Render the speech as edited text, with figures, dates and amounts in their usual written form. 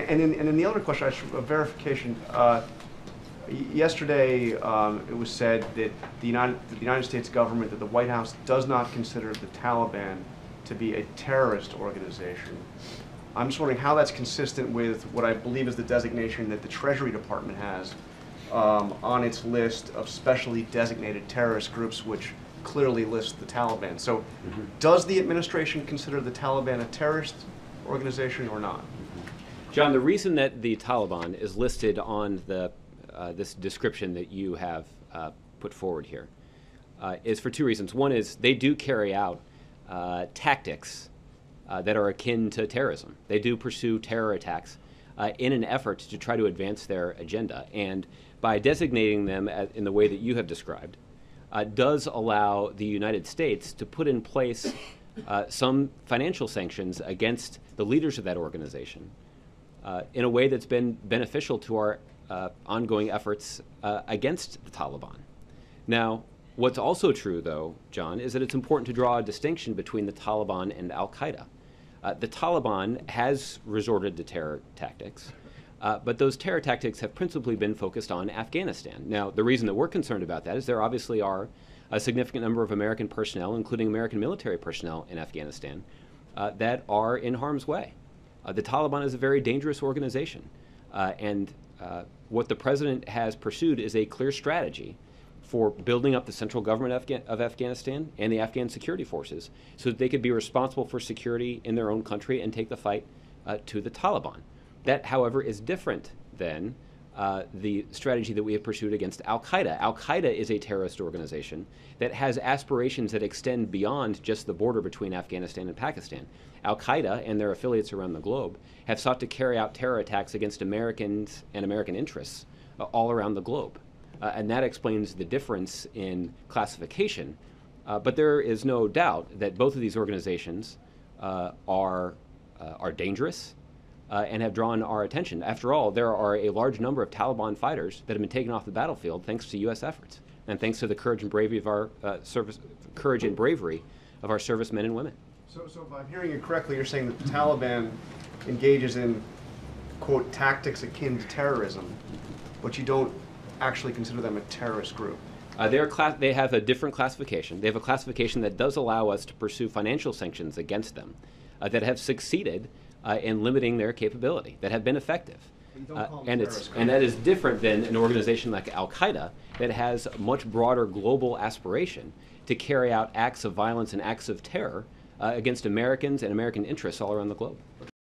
and then the other question, a verification. Yesterday, it was said that the United States government, that the White House does not consider the Taliban to be a terrorist organization. I'm just wondering how that's consistent with what I believe is the designation that the Treasury Department has on its list of specially designated terrorist groups, which clearly lists the Taliban. So, does the administration consider the Taliban a terrorist organization or not? John, the reason that the Taliban is listed on the this description that you have put forward here is for two reasons. One is they do carry out tactics that are akin to terrorism. They do pursue terror attacks in an effort to try to advance their agenda. And by designating them in the way that you have described, does allow the United States to put in place some financial sanctions against the leaders of that organization in a way that's been beneficial to our ongoing efforts against the Taliban. Now, what's also true, though, John, is that it's important to draw a distinction between the Taliban and al-Qaeda. The Taliban has resorted to terror tactics, but those terror tactics have principally been focused on Afghanistan. Now, the reason that we're concerned about that is there obviously are a significant number of American personnel, including American military personnel in Afghanistan, that are in harm's way. The Taliban is a very dangerous organization, and what the president has pursued is a clear strategy for building up the central government of Afghanistan and the Afghan security forces so that they could be responsible for security in their own country and take the fight to the Taliban. That, however, is different than the strategy that we have pursued against al-Qaeda. Al-Qaeda is a terrorist organization that has aspirations that extend beyond just the border between Afghanistan and Pakistan. Al-Qaeda and their affiliates around the globe have sought to carry out terror attacks against Americans and American interests all around the globe. And that explains the difference in classification. But there is no doubt that both of these organizations are dangerous and have drawn our attention. After all, there are a large number of Taliban fighters that have been taken off the battlefield thanks to U.S. efforts and thanks to the courage and bravery of our servicemen and women. So if I'm hearing you correctly, you're saying that the Taliban engages in, quote, tactics akin to terrorism, but you don't actually consider them a terrorist group. They have a different classification. They have a classification that does allow us to pursue financial sanctions against them that have succeeded in limiting their capability, that have been effective. And that is different than an organization like al-Qaeda that has a much broader global aspiration to carry out acts of violence and acts of terror against Americans and American interests all around the globe.